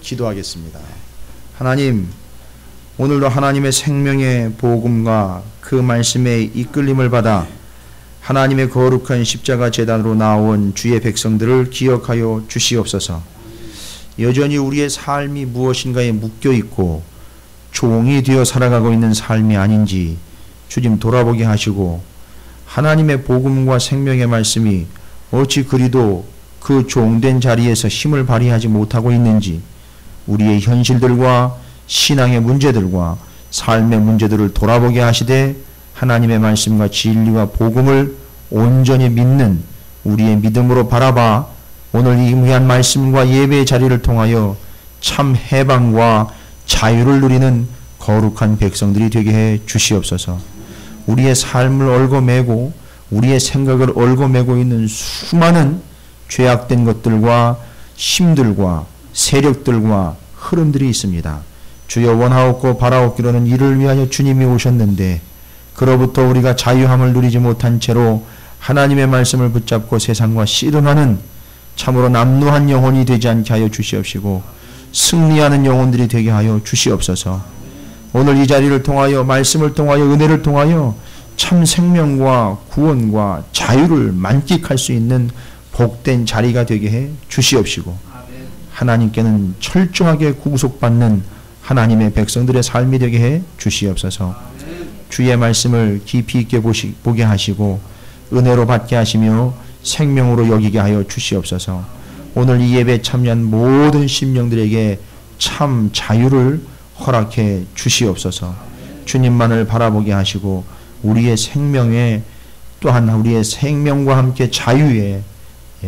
기도하겠습니다. 하나님, 오늘도 하나님의 생명의 복음과 그 말씀의 이끌림을 받아 하나님의 거룩한 십자가 제단으로 나온 주의 백성들을 기억하여 주시옵소서. 여전히 우리의 삶이 무엇인가에 묶여있고 종이 되어 살아가고 있는 삶이 아닌지 주님 돌아보게 하시고, 하나님의 복음과 생명의 말씀이 어찌 그리도 그 종된 자리에서 힘을 발휘하지 못하고 있는지 우리의 현실들과 신앙의 문제들과 삶의 문제들을 돌아보게 하시되, 하나님의 말씀과 진리와 복음을 온전히 믿는 우리의 믿음으로 바라봐 오늘 이 귀한 말씀과 예배의 자리를 통하여 참 해방과 자유를 누리는 거룩한 백성들이 되게 해 주시옵소서. 우리의 삶을 얽어매고 우리의 생각을 얽어매고 있는 수많은 죄악된 것들과 힘들과 세력들과 흐름들이 있습니다. 주여, 원하옵고 바라옵기로는 이를 위하여 주님이 오셨는데 그로부터 우리가 자유함을 누리지 못한 채로 하나님의 말씀을 붙잡고 세상과 씨름하는 참으로 남루한 영혼이 되지 않게 하여 주시옵시고, 승리하는 영혼들이 되게 하여 주시옵소서. 오늘 이 자리를 통하여, 말씀을 통하여, 은혜를 통하여 참 생명과 구원과 자유를 만끽할 수 있는 복된 자리가 되게 해 주시옵시고, 하나님께는 철저하게 구속받는 하나님의 백성들의 삶이 되게 해 주시옵소서. 주의 말씀을 깊이 있게 보게 하시고 은혜로 받게 하시며 생명으로 여기게 하여 주시옵소서. 오늘 이 예배에 참여한 모든 심령들에게 참 자유를 허락해 주시옵소서. 주님만을 바라보게 하시고 우리의 생명에, 또한 우리의 생명과 함께 자유의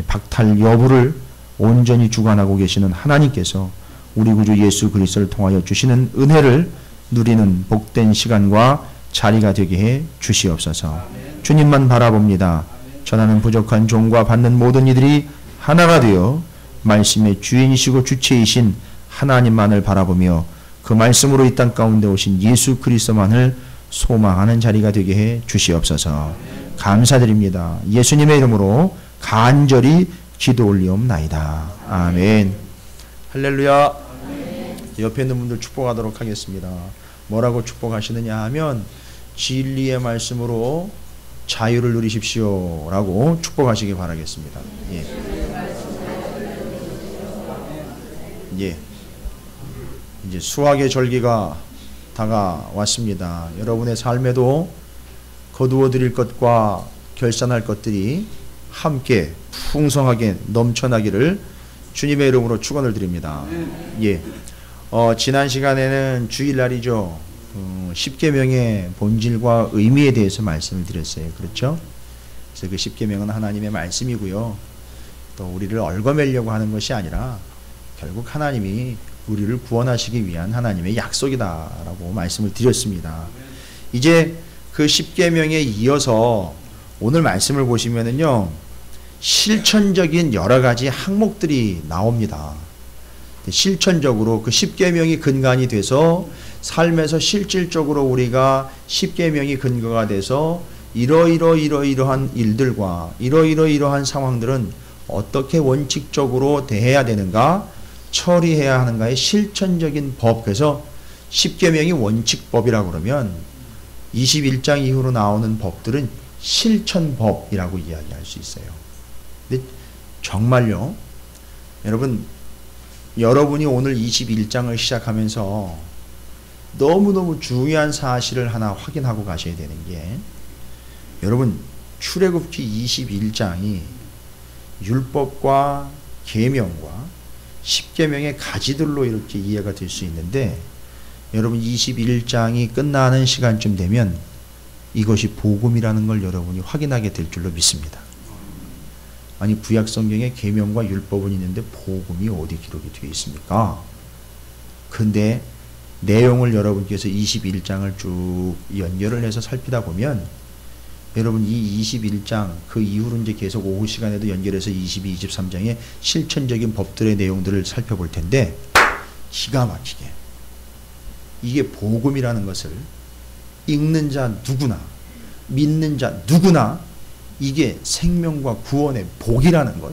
박탈 여부를 온전히 주관하고 계시는 하나님께서 우리 구주 예수 그리스도를 통하여 주시는 은혜를 누리는 복된 시간과 자리가 되게 해 주시옵소서. 주님만 바라봅니다. 전하는 부족한 종과 받는 모든 이들이 하나가 되어 말씀의 주인이시고 주체이신 하나님만을 바라보며 그 말씀으로 이 땅 가운데 오신 예수 그리스도만을 소망하는 자리가 되게 해 주시옵소서. 감사드립니다. 예수님의 이름으로 간절히 기도 올리옵나이다. 아멘. 할렐루야. 옆에 있는 분들 축복하도록 하겠습니다. 뭐라고 축복하시느냐 하면, 진리의 말씀으로 자유를 누리십시오 라고 축복하시기 바라겠습니다. 예. 예. 이제 수학의 절기가 다가왔습니다. 여러분의 삶에도 거두어 드릴 것과 결산할 것들이 함께 풍성하게 넘쳐나기를 주님의 이름으로 축원을 드립니다. 예. 지난 시간에는 주일날이죠. 십계명의 본질과 의미에 대해서 말씀을 드렸어요. 그렇죠? 그래서 그 십계명은 하나님의 말씀이고요. 또 우리를 얽어매려고 하는 것이 아니라 결국 하나님이 우리를 구원하시기 위한 하나님의 약속이다라고 말씀을 드렸습니다. 이제 그 십계명에 이어서 오늘 말씀을 보시면은요, 실천적인 여러 가지 항목들이 나옵니다. 실천적으로 그 십계명이 근간이 돼서 삶에서 실질적으로 우리가 십계명이 근거가 돼서 이러이러한 일들과 이러이러한 상황들은 어떻게 원칙적으로 대해야 되는가, 처리해야 하는가의 실천적인 법. 그래서 십계명이 원칙법이라고 그러면 21장 이후로 나오는 법들은 실천법이라고 이야기할 수 있어요. 근데 정말요, 여러분이 오늘 21장을 시작하면서 너무너무 중요한 사실을 하나 확인하고 가셔야 되는 게, 여러분, 출애굽기 21장이 율법과 계명과 십계명의 가지들로 이렇게 이해가 될 수 있는데, 여러분 21장이 끝나는 시간쯤 되면 이것이 복음이라는 걸 여러분이 확인하게 될 줄로 믿습니다. 아니, 구약 성경에 계명과 율법은 있는데 복음이 어디 기록이 되어 있습니까? 근데 내용을 여러분께서 21장을 쭉 연결을 해서 살피다 보면, 여러분 이 21장 그 이후로 이제 계속 오후 시간에도 연결해서 22, 23장의 실천적인 법들의 내용들을 살펴볼 텐데, 기가 막히게 이게 복음이라는 것을 읽는 자 누구나, 믿는 자 누구나 이게 생명과 구원의 복이라는 것,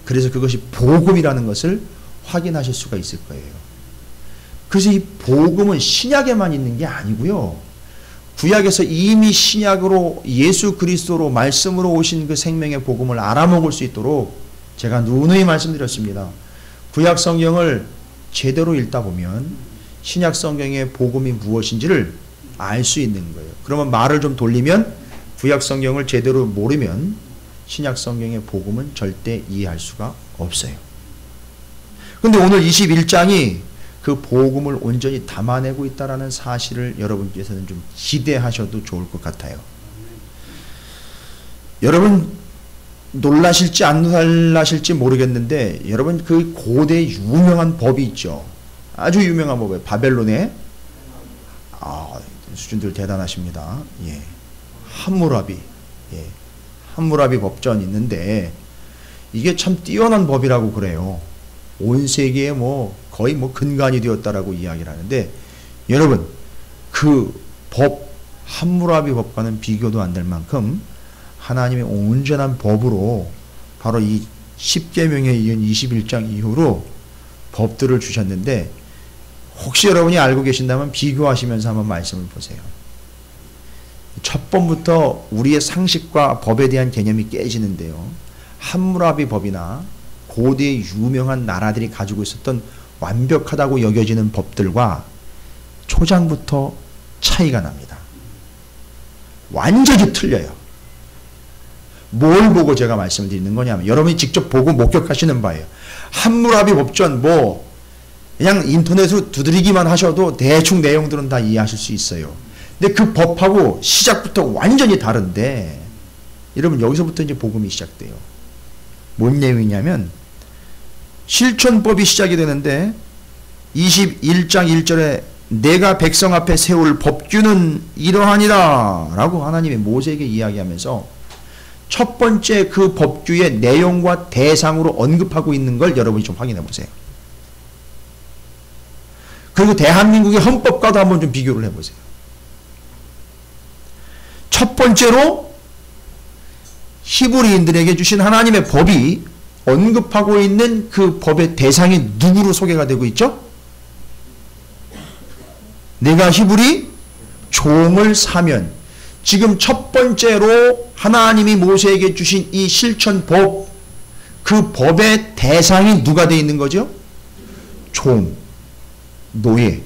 그래서 그것이 복음이라는 것을 확인하실 수가 있을 거예요. 그래서 이 복음은 신약에만 있는 게 아니고요. 구약에서 이미 신약으로 예수 그리스도로 말씀으로 오신 그 생명의 복음을 알아먹을 수 있도록 제가 누누이 말씀드렸습니다. 구약 성경을 제대로 읽다 보면 신약 성경의 복음이 무엇인지를 알 수 있는 거예요. 그러면 말을 좀 돌리면 구약 성경을 제대로 모르면 신약 성경의 복음은 절대 이해할 수가 없어요. 근데 오늘 21장이 그 복음을 온전히 담아내고 있다는 사실을 여러분께서는 좀 기대하셔도 좋을 것 같아요. 여러분 놀라실지 안 놀라실지 모르겠는데 여러분 그 고대 유명한 법이 있죠. 아주 유명한 법이에요. 바벨론의 수준들 대단하십니다. 예. 함무라비. 예. 함무라비 법전 있는데 이게 참 뛰어난 법이라고 그래요. 온 세계에 거의 근간이 되었다라고 이야기를 하는데 여러분 그 법 함무라비 법과는 비교도 안 될 만큼 하나님의 온전한 법으로 바로 이 10계명에 이은 21장 이후로 법들을 주셨는데 혹시 여러분이 알고 계신다면 비교하시면서 한번 말씀을 보세요. 첫 번부터 우리의 상식과 법에 대한 개념이 깨지는데요. 함무라비 법이나 고대의 유명한 나라들이 가지고 있었던 완벽하다고 여겨지는 법들과 초장부터 차이가 납니다. 완전히 틀려요. 뭘 보고 제가 말씀을 드리는 거냐면 여러분이 직접 보고 목격하시는 바예요. 함무라비 법전 그냥 인터넷으로 두드리기만 하셔도 대충 내용들은 다 이해하실 수 있어요. 근데 그 법하고 시작부터 완전히 다른데 여러분 여기서부터 이제 복음이 시작돼요. 뭔 내용이냐면 실천법이 시작이 되는데 21장 1절에 내가 백성 앞에 세울 법규는 이러하니라 라고 하나님이 모세에게 이야기하면서 첫 번째 그 법규의 내용과 대상으로 언급하고 있는 걸 여러분이 좀 확인해 보세요. 그리고 대한민국의 헌법과도 한번 좀 비교를 해보세요. 첫 번째로 히브리인들에게 주신 하나님의 법이 언급하고 있는 그 법의 대상이 누구로 소개가 되고 있죠? 내가 히브리 종을 사면 지금 첫 번째로 하나님이 모세에게 주신 이 실천법 그 법의 대상이 누가 되어 있는 거죠? 종, 노예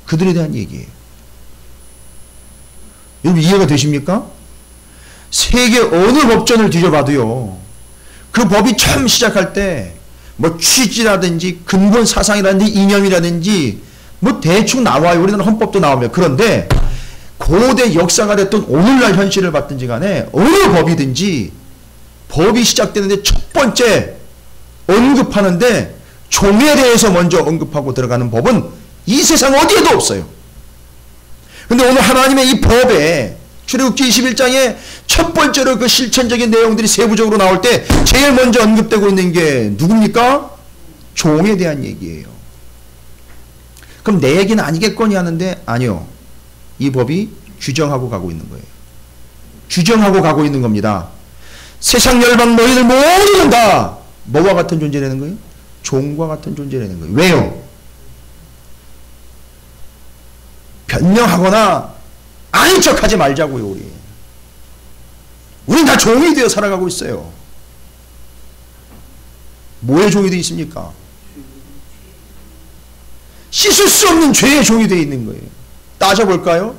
그들에 대한 얘기예요. 여러분 이해가 되십니까? 세계 어느 법전을 뒤져봐도요. 그 법이 처음 시작할 때 취지라든지 근본 사상이라든지 이념이라든지 대충 나와요. 우리나라 헌법도 나오면. 그런데 고대 역사가 됐던 오늘날 현실을 봤든지 간에 어느 법이든지 법이 시작되는데 첫 번째 언급하는데 종에 대해서 먼저 언급하고 들어가는 법은 이 세상 어디에도 없어요. 근데 오늘 하나님의 이 법에 출애굽기 21장에 첫 번째로 그 실천적인 내용들이 세부적으로 나올 때 제일 먼저 언급되고 있는 게 누굽니까? 종에 대한 얘기예요. 그럼 내 얘기는 아니겠거니 하는데 아니요. 이 법이 규정하고 가고 있는 거예요. 규정하고 가고 있는 겁니다. 세상 열방 너희들 모두는 다 뭐와 같은 존재라는 거예요? 종과 같은 존재라는 거예요. 왜요? 변명하거나 아닌 척하지 말자고요. 우린 다 종이 되어 살아가고 있어요. 뭐의 종이 되어 있습니까? 씻을 수 없는 죄의 종이 되어 있는 거예요. 따져볼까요?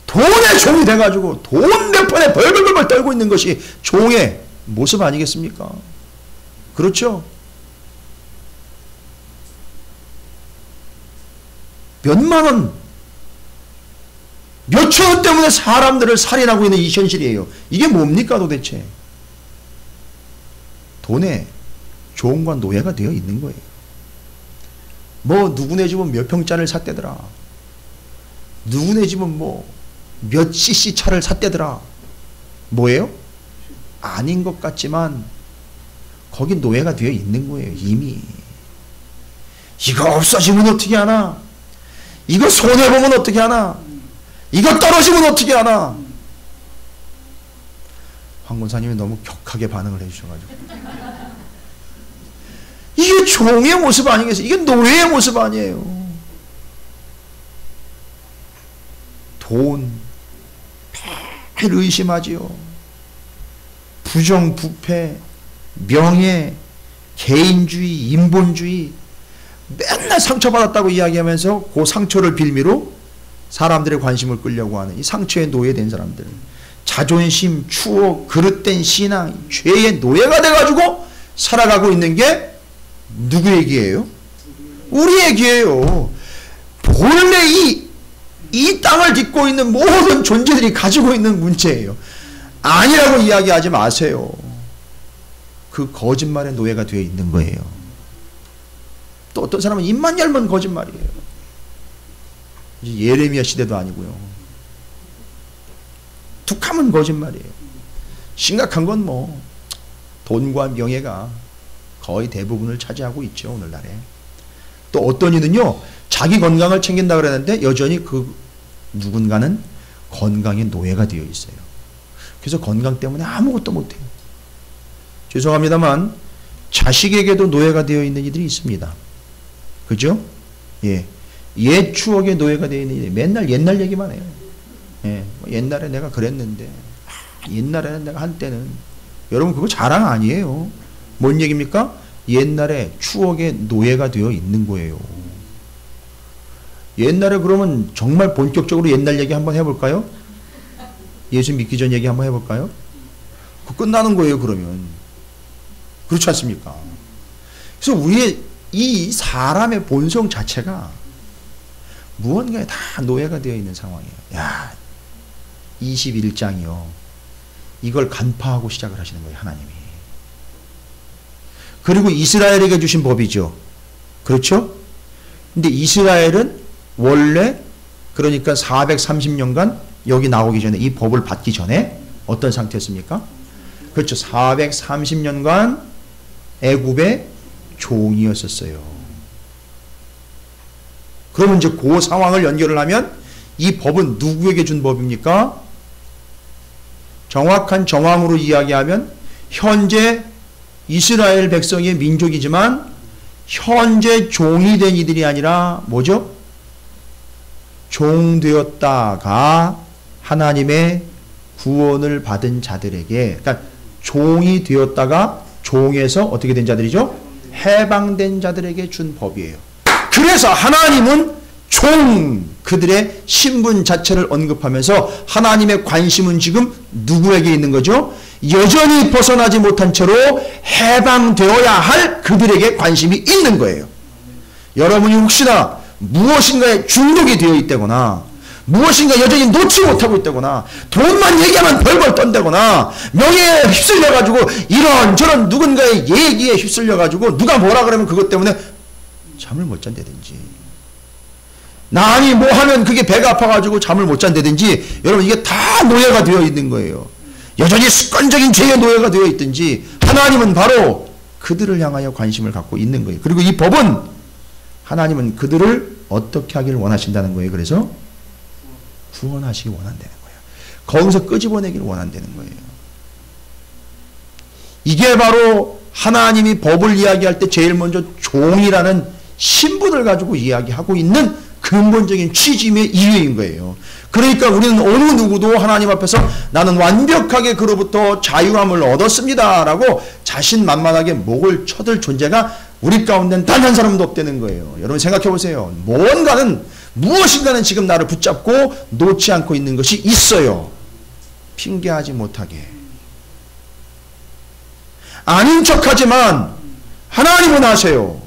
돈의 종이 돼가지고 돈 몇 푼에 벌벌벌 떨고 있는 것이 종의 모습 아니겠습니까? 그렇죠? 몇만 원, 몇천 원 때문에 사람들을 살인하고 있는 이 현실이에요. 이게 뭡니까 도대체? 돈의 종과 노예가 되어 있는 거예요. 누구네 집은 몇 평짜리를 샀대더라. 누구네 집은 몇 cc 차를 샀대더라. 뭐예요? 아닌 것 같지만 거기 노예가 되어 있는 거예요. 이미. 이거 없어지면 어떻게 하나? 이거 손해보면 어떻게 하나? 이거 떨어지면 어떻게 하나? 황 권사님이 너무 격하게 반응을 해주셔가지고 이게 종의 모습 아니겠어요? 이게 노예의 모습 아니에요. 돈, 매일 의심하지요. 부정부패, 명예, 개인주의, 인본주의, 맨날 상처받았다고 이야기하면서 그 상처를 빌미로 사람들의 관심을 끌려고 하는 이 상처에 노예된 사람들, 자존심, 추억, 그릇된 신앙, 죄의 노예가 돼가지고 살아가고 있는 게 누구 얘기예요? 우리 얘기예요. 본래 이 땅을 딛고 있는 모든 존재들이 가지고 있는 문제예요. 아니라고 이야기하지 마세요. 그 거짓말의 노예가 되어 있는 거예요. 또 어떤 사람은 입만 열면 거짓말이에요. 이제 예레미야 시대도 아니고요. 툭하면 거짓말이에요. 심각한 건 뭐 돈과 명예가 거의 대부분을 차지하고 있죠, 오늘날에. 또 어떤 이는요, 자기 건강을 챙긴다 그랬는데 여전히 그 누군가는 건강의 노예가 되어 있어요. 그래서 건강 때문에 아무것도 못해요. 죄송합니다만 자식에게도 노예가 되어 있는 이들이 있습니다. 그죠? 예. 옛 추억의 노예가 되어 있는 이들이 맨날 옛날 얘기만 해요. 예. 옛날에 내가 그랬는데, 옛날에는 내가 한때는. 여러분 그거 자랑 아니에요. 뭔 얘기입니까? 옛날에 추억의 노예가 되어 있는 거예요. 옛날에 그러면 정말 본격적으로 옛날 얘기 한번 해볼까요? 예수 믿기 전 얘기 한번 해볼까요? 그 끝나는 거예요, 그러면. 그렇지 않습니까? 그래서 우리의 이 사람의 본성 자체가 무언가에 다 노예가 되어 있는 상황이에요. 야, 21장이요. 이걸 간파하고 시작을 하시는 거예요, 하나님이. 그리고 이스라엘에게 주신 법이죠. 그렇죠? 근데 이스라엘은 원래 그러니까 430년간 여기 나오기 전에 이 법을 받기 전에 어떤 상태였습니까? 그렇죠. 430년간 애굽의 종이었었어요. 그러면 이제 그 상황을 연결을 하면 이 법은 누구에게 준 법입니까? 정확한 정황으로 이야기하면 현재 이스라엘 백성의 민족이지만 현재 종이 된 이들이 아니라 뭐죠? 종되었다가 하나님의 구원을 받은 자들에게, 그러니까 종이 되었다가 종에서 어떻게 된 자들이죠? 해방된 자들에게 준 법이에요. 그래서 하나님은 그들의 신분 자체를 언급하면서 하나님의 관심은 지금 누구에게 있는 거죠? 여전히 벗어나지 못한 채로 해방되어야 할 그들에게 관심이 있는 거예요. 여러분이 혹시나 무엇인가에 중독이 되어 있다거나 무엇인가 여전히 놓지 못하고 있다거나 돈만 얘기하면 벌벌 떤다거나 명예에 휩쓸려가지고 이런저런 누군가의 얘기에 휩쓸려가지고 누가 뭐라 그러면 그것 때문에 잠을 못 잔다든지, 남이 뭐 하면 그게 배가 아파가지고 잠을 못 잔다든지, 여러분 이게 다 노예가 되어 있는 거예요. 여전히 습관적인 죄의 노예가 되어 있든지, 하나님은 바로 그들을 향하여 관심을 갖고 있는 거예요. 그리고 이 법은 하나님은 그들을 어떻게 하기를 원하신다는 거예요. 그래서 구원하시기 원한다는 거예요. 거기서 끄집어내기를 원한다는 거예요. 이게 바로 하나님이 법을 이야기할 때 제일 먼저 종이라는 신분을 가지고 이야기하고 있는 근본적인 취지의 이유인 거예요. 그러니까 우리는 어느 누구도 하나님 앞에서 나는 완벽하게 그로부터 자유함을 얻었습니다 라고 자신만만하게 목을 쳐들 존재가 우리 가운데는 단 한 사람도 없다는 거예요. 여러분 생각해 보세요. 무엇인가는 지금 나를 붙잡고 놓지 않고 있는 것이 있어요. 핑계하지 못하게. 아닌 척하지만 하나님은 아세요.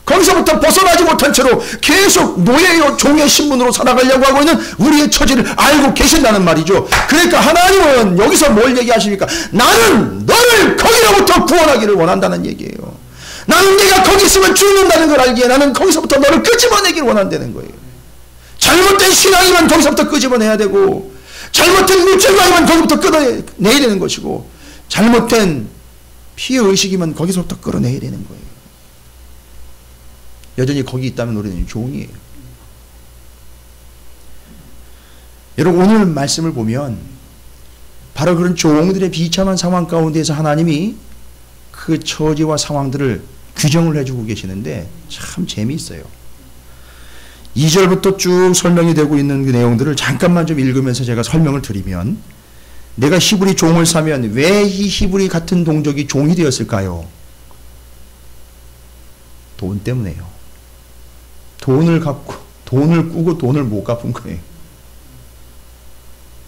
거기서부터 벗어나지 못한 채로 계속 노예요 종의 신분으로 살아가려고 하고 있는 우리의 처지를 알고 계신다는 말이죠. 그러니까 하나님은 여기서 뭘 얘기하십니까? 나는 너를 거기로부터 구원하기를 원한다는 얘기예요. 나는 네가 거기 있으면 죽는다는 걸 알기에 나는 거기서부터 너를 끄집어내기를 원한다는 거예요. 잘못된 신앙이면 거기서부터 끄집어내야 되고, 잘못된 물질관이면 거기부터 끌어내야 되는 것이고, 잘못된 피해의식이면 거기서부터 끌어내야 되는 거예요. 여전히 거기 있다면 우리는 종이에요. 여러분 오늘 말씀을 보면 바로 그런 종들의 비참한 상황 가운데서 하나님이 그 처지와 상황들을 규정을 해주고 계시는데 참 재미있어요. 2절부터 쭉 설명이 되고 있는 그 내용들을 잠깐만 좀 읽으면서 제가 설명을 드리면, 내가 히브리 종을 사면 왜 이 히브리 같은 동족이 종이 되었을까요? 돈 때문에요. 돈을 갚고, 돈을 꾸고 돈을 못 갚은 거예요.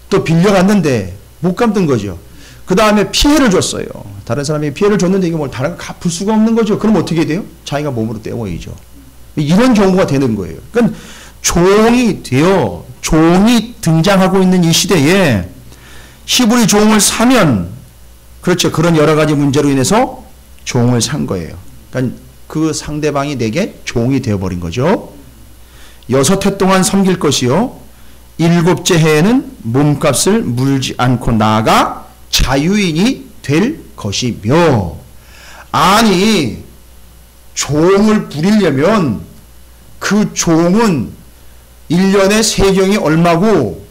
또 빌려갔는데 못 갚는 거죠. 그 다음에 피해를 줬어요. 다른 사람이 피해를 줬는데 이게 뭘 다른 거 갚을 수가 없는 거죠. 그럼 어떻게 돼요? 자기가 몸으로 떼워야죠. 이런 경우가 되는 거예요. 그러니까 종이 되어, 종이 등장하고 있는 이 시대에 히브리 종을 사면, 그렇죠, 그런 여러 가지 문제로 인해서 종을 산 거예요. 그러니까 그 상대방이 내게 종이 되어버린 거죠. 6해 동안 섬길 것이요 7째 해에는 몸값을 물지 않고 나아가 자유인이 될 것이며. 아니, 종을 부리려면 그 종은 1년에 세경이 얼마고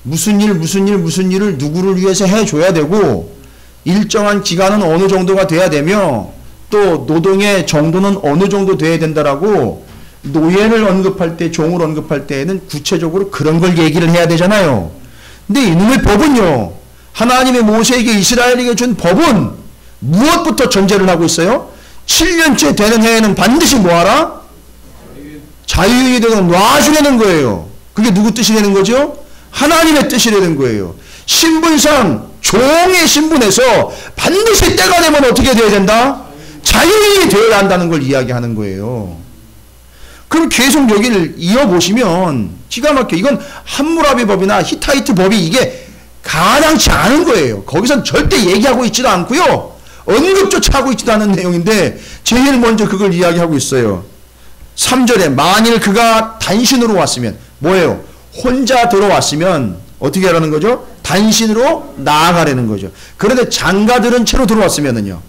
무슨 일을 누구를 위해서 해줘야 되고 일정한 기간은 어느 정도가 돼야 되며 또 노동의 정도는 어느 정도 돼야 된다라고 노예를 언급할 때, 종을 언급할 때에는 구체적으로 그런 걸 얘기를 해야 되잖아요. 근데 이놈의 법은요, 하나님의 모세에게 이스라엘에게 준 법은 무엇부터 전제를 하고 있어요? 7년째 되는 해에는 반드시 뭐하라? 자유인이 되고 놔주려는 거예요. 그게 누구 뜻이 되는 거죠? 하나님의 뜻이 되는 거예요. 신분상 종의 신분에서 반드시 때가 되면 어떻게 돼야 된다? 자유인이 되어야 한다는 걸 이야기하는 거예요. 그럼 계속 여기를 이어보시면 기가 막혀. 이건 함무라비 법이나 히타이트 법이 이게 가당치 않은 거예요. 거기선 절대 얘기하고 있지도 않고요. 언급조차 하고 있지도 않은 내용인데 제일 먼저 그걸 이야기하고 있어요. 3절에 만일 그가 단신으로 왔으면 뭐예요? 혼자 들어왔으면 어떻게 하라는 거죠? 단신으로 나아가라는 거죠. 그런데 장가들은 채로 들어왔으면은요,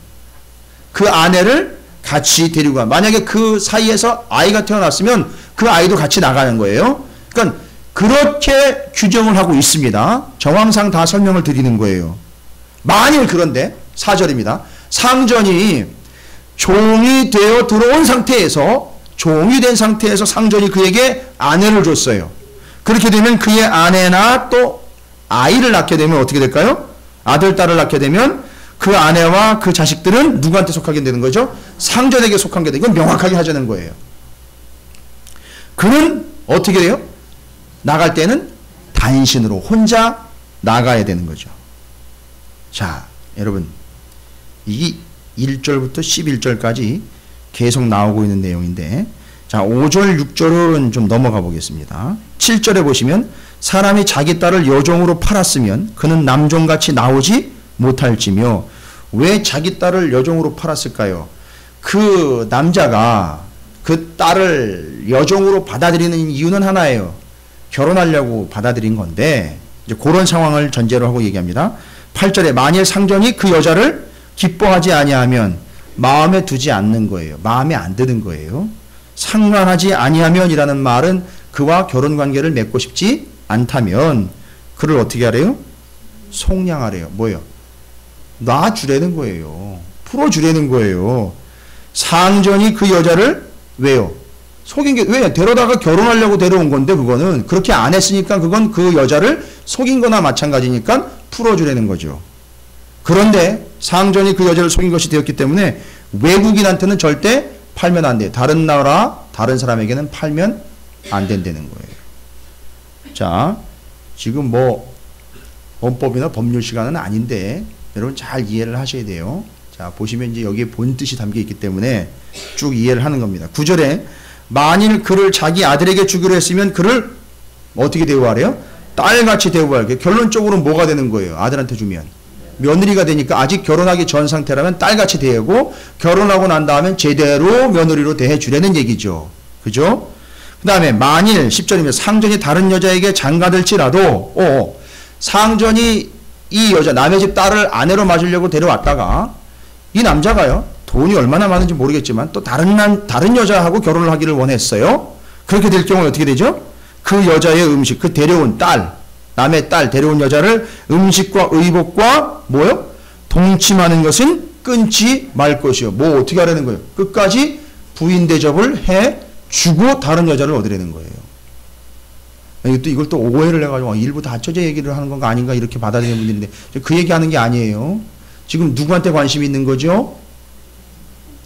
그 아내를 같이 데리고 가. 만약에 그 사이에서 아이가 태어났으면 그 아이도 같이 나가는 거예요. 그러니까 그렇게 규정을 하고 있습니다. 정황상 다 설명을 드리는 거예요. 만일 그런데 4절입니다. 상전이 종이 되어 들어온 상태에서, 종이 된 상태에서 상전이 그에게 아내를 줬어요. 그렇게 되면 그의 아내나 또 아이를 낳게 되면 어떻게 될까요? 아들, 딸을 낳게 되면 그 아내와 그 자식들은 누구한테 속하게 되는 거죠? 상전에게 속한 게 돼. 이건 명확하게 하자는 거예요. 그는 어떻게 돼요? 나갈 때는 단신으로 혼자 나가야 되는 거죠. 자, 여러분, 이 1절부터 11절까지 계속 나오고 있는 내용인데, 자, 5절, 6절은 좀 넘어가 보겠습니다. 7절에 보시면 사람이 자기 딸을 여종으로 팔았으면 그는 남종같이 나오지 못할지며. 왜 자기 딸을 여종으로 팔았을까요? 그 남자가 그 딸을 여종으로 받아들이는 이유는 하나예요. 결혼하려고 받아들인 건데, 이제 그런 상황을 전제로 하고 얘기합니다. 8절에 만일 상전이 그 여자를 기뻐하지 아니하면 마음에 두지 않는 거예요. 마음에 안 드는 거예요. 상관하지 아니하면이라는 말은 그와 결혼관계를 맺고 싶지 않다면 그를 어떻게 하래요? 속량하래요. 뭐예요? 놔주라는 거예요. 풀어주라는 거예요. 상전이 그 여자를 왜요? 속인 게, 왜? 데려다가 결혼하려고 데려온 건데 그거는 그렇게 안 했으니까 그건 그 여자를 속인 거나 마찬가지니까 풀어주라는 거죠. 그런데 상전이 그 여자를 속인 것이 되었기 때문에 외국인한테는 절대 팔면 안 돼. 다른 나라, 다른 사람에게는 팔면 안 된다는 거예요. 자, 지금 뭐 헌법이나 법률 시간은 아닌데 여러분 잘 이해를 하셔야 돼요. 자, 보시면 이제 여기에 본 뜻이 담겨 있기 때문에 쭉 이해를 하는 겁니다. 9절에 만일 그를 자기 아들에게 주기로 했으면 그를 어떻게 대우하래요? 딸같이 대우하래요. 결론적으로는 뭐가 되는 거예요? 아들한테 주면 며느리가 되니까 아직 결혼하기 전 상태라면 딸같이 대하고 결혼하고 난 다음엔 제대로 며느리로 대해주라는 얘기죠. 그죠? 그 다음에 만일 10절이면 상전이 다른 여자에게 장가들지라도 상전이 이 여자 남의 집 딸을 아내로 맞으려고 데려왔다가 이 남자가요 돈이 얼마나 많은지 모르겠지만 또 다른 여자하고 결혼을 하기를 원했어요. 그렇게 될 경우에 어떻게 되죠? 그 여자의 음식, 그 데려온 딸, 남의 딸 데려온 여자를 음식과 의복과 뭐요? 동침하는 것은 끊지 말 것이요. 뭐 어떻게 하라는 거예요? 끝까지 부인 대접을 해 주고 다른 여자를 얻으려는 거예요. 이걸 또 오해를 해가지고 일부 다처제 얘기를 하는 건가 아닌가 이렇게 받아들이는 분들인데 그 얘기하는 게 아니에요. 지금 누구한테 관심이 있는 거죠?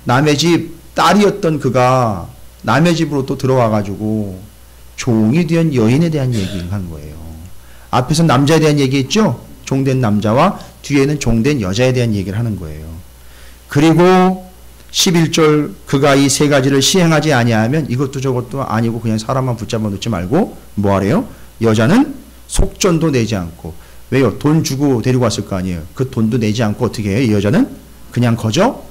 남의 집 딸이었던 그가 남의 집으로 또 들어와가지고 종이 된 여인에 대한 얘기를 하는 거예요. 앞에서 남자에 대한 얘기했죠? 종된 남자와 뒤에는 종된 여자에 대한 얘기를 하는 거예요. 그리고 11절 그가 이 세 가지를 시행하지 아니하면 이것도 저것도 아니고 그냥 사람만 붙잡아 놓지 말고 뭐 하래요? 여자는 속전도 내지 않고 왜요? 돈 주고 데리고 왔을 거 아니에요. 그 돈도 내지 않고 어떻게 해요? 이 여자는 그냥 거저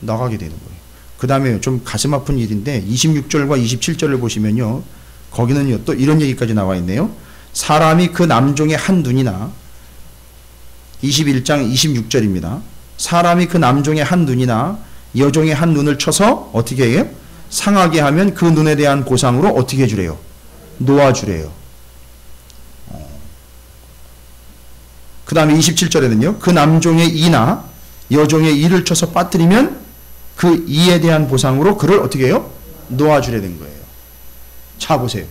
나가게 되는 거예요. 그 다음에 좀 가슴 아픈 일인데 26절과 27절을 보시면요. 거기는요 또 이런 얘기까지 나와 있네요. 사람이 그 남종의 한 눈이나 21장 26절입니다. 사람이 그 남종의 한 눈이나 여종의 한 눈을 쳐서 어떻게 해요? 상하게 하면 그 눈에 대한 보상으로 어떻게 해주래요? 놓아주래요. 그 다음에 27절에는요. 그 남종의 이나 여종의 이를 쳐서 빠뜨리면 그 이에 대한 보상으로 그를 어떻게 해요? 놓아주래 된 거예요. 자 보세요.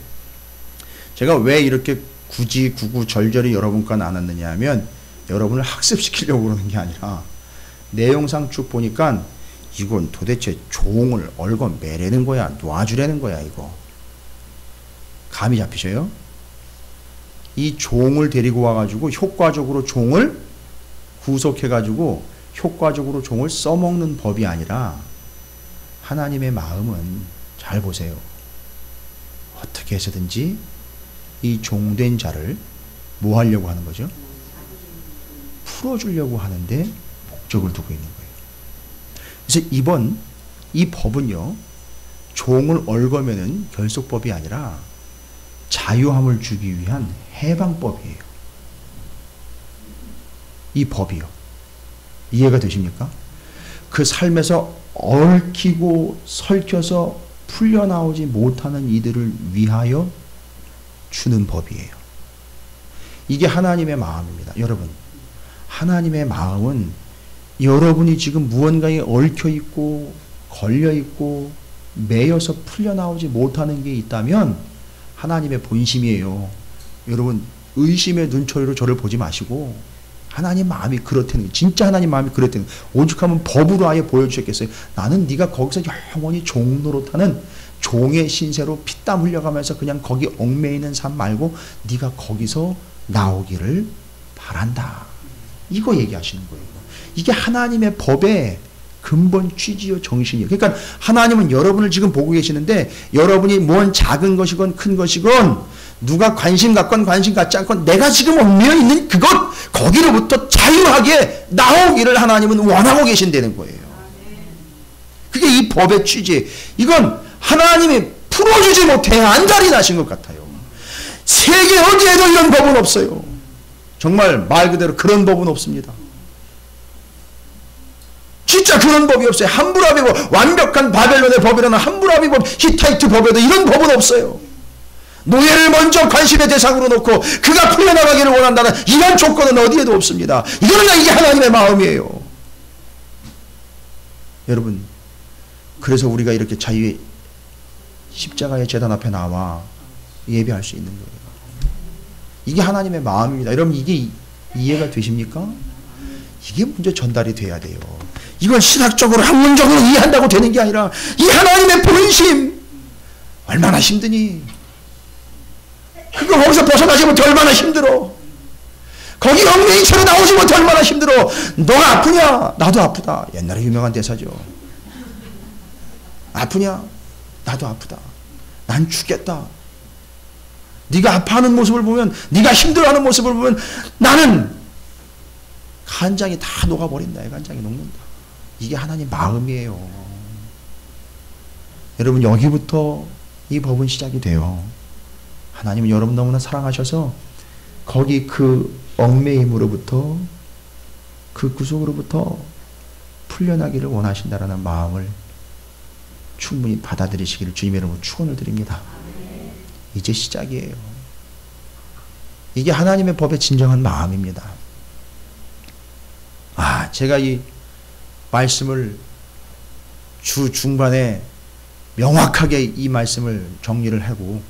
제가 왜 이렇게 굳이 구구절절히 여러분과 나눴느냐 하면 여러분을 학습시키려고 그러는 게 아니라 내용상 쭉 보니까 이건 도대체 종을 얽어 매라는 거야? 놔주라는 거야 이거? 감이 잡히셔요? 이 종을 데리고 와가지고 효과적으로 종을 구속해가지고 효과적으로 종을 써먹는 법이 아니라 하나님의 마음은 잘 보세요. 어떻게 해서든지 이 종된 자를 뭐 하려고 하는 거죠? 풀어주려고 하는데 목적을 두고 있는 거예요. 그래서 이 법은요, 종을 얽으면은 결속법이 아니라 자유함을 주기 위한 해방법이에요. 이 법이요. 이해가 되십니까? 그 삶에서 얽히고 설켜서 풀려나오지 못하는 이들을 위하여 주는 법이에요. 이게 하나님의 마음입니다. 여러분, 하나님의 마음은 여러분이 지금 무언가에 얽혀있고 걸려있고 매여서 풀려나오지 못하는 게 있다면 하나님의 본심이에요. 여러분, 의심의 눈초리로 저를 보지 마시고 하나님 마음이 그렇다는, 진짜 하나님 마음이 그렇다는, 오죽하면 법으로 아예 보여주셨겠어요. 나는 네가 거기서 영원히 종 노릇하는 종의 신세로 피땀 흘려가면서 그냥 거기 얽매이는 삶 말고 네가 거기서 나오기를 바란다. 이거 얘기하시는 거예요. 이게 하나님의 법의 근본 취지요 정신이에요. 그러니까 하나님은 여러분을 지금 보고 계시는데 여러분이 뭔 작은 것이건 큰 것이건 누가 관심 갖건 관심 갖지 않건 내가 지금 얽매여 있는 그것 거기로부터 자유하게 나오기를 하나님은 원하고 계신다는 거예요. 그게 이 법의 취지. 이건 하나님이 풀어주지 못해 안달이 나신 것 같아요. 세계 어디에도 이런 법은 없어요. 정말 말 그대로 그런 법은 없습니다. 진짜 그런 법이 없어요. 함부라비 법, 완벽한 바벨론의 법이라는 함부라비 법, 히타이트 법에도 이런 법은 없어요. 노예를 먼저 관심의 대상으로 놓고 그가 풀려나가기를 원한다는 이런 조건은 어디에도 없습니다. 이거는 이게 하나님의 마음이에요. 여러분, 그래서 우리가 이렇게 자유의 십자가의 제단 앞에 나와 예배할 수 있는 거예요. 이게 하나님의 마음입니다. 여러분, 이게 이해가 되십니까? 이게 먼저 전달이 돼야 돼요. 이건 신학적으로 학문적으로 이해한다고 되는 게 아니라 이 하나님의 본심 얼마나 힘드니? 그거 거기서 벗어나지 못해 얼마나 힘들어? 거기 얽매이처럼 나오지 못해 얼마나 힘들어? 너가 아프냐? 나도 아프다. 옛날에 유명한 대사죠. 아프냐? 나도 아프다. 난 죽겠다. 네가 아파하는 모습을 보면, 네가 힘들어하는 모습을 보면 나는 간장이 다 녹아버린다. 간장이 녹는다. 이게 하나님 마음이에요. 여러분, 여기부터 이 법은 시작이 돼요. 하나님은 여러분 너무나 사랑하셔서 거기 그 얽매임으로부터 그 구속으로부터 풀려나기를 원하신다라는 마음을 충분히 받아들이시기를 주님의 이름으로 축원을 드립니다. 이제 시작이에요. 이게 하나님의 법의 진정한 마음입니다. 제가 말씀을 주 중반에 명확하게 이 말씀을 정리를 하고,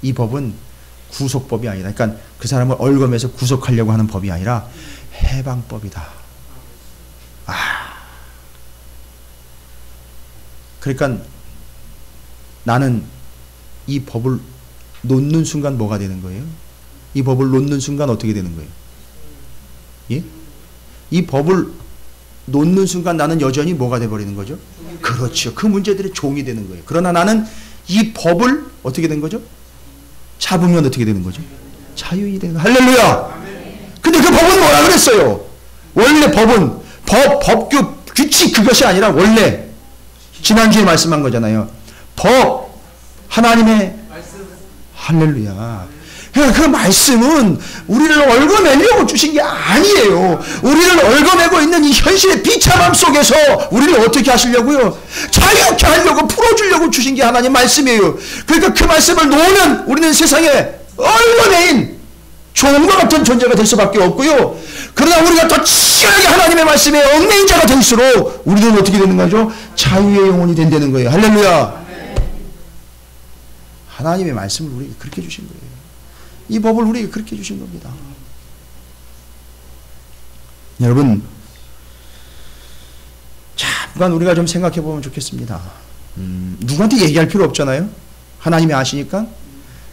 이 법은 구속법이 아니다. 그러니까 그 사람을 얼검해서 구속하려고 하는 법이 아니라 해방법이다. 그러니까 나는 이 법을 놓는 순간 뭐가 되는 거예요? 이 법을 놓는 순간 어떻게 되는 거예요? 예? 이 법을 놓는 순간 나는 여전히 뭐가 돼버리는 거죠? 그렇죠. 그 문제들의 종이 되는 거예요. 그러나 나는 이 법을 어떻게 된 거죠? 잡으면 어떻게 되는 거죠? 자유인이 되는 거예요. 할렐루야! 근데 그 법은 뭐라 그랬어요? 원래 법은 법규, 규칙 그것이 아니라 원래 지난주에 말씀한 거잖아요. 법, 하나님의 할렐루야. 그 말씀은 우리를 얽어내려고 주신 게 아니에요. 우리를 얽어내고 있는 이 현실의 비참함 속에서 우리를 어떻게 하시려고요? 자유케 하려고, 풀어주려고 주신 게 하나님 말씀이에요. 그러니까 그 말씀을 놓으면 우리는 세상에 얽어내인 종과 같은 존재가 될 수밖에 없고요. 그러나 우리가 더 치열하게 하나님의 말씀에 얽매인 자가 될수록 우리는 어떻게 되는 거죠? 자유의 영혼이 된다는 거예요. 할렐루야. 하나님의 말씀을 우리에게 그렇게 주신 거예요. 이 법을 우리에게 그렇게 주신 겁니다. 여러분, 잠깐 우리가 좀 생각해 보면 좋겠습니다. 누구한테 얘기할 필요 없잖아요. 하나님이 아시니까.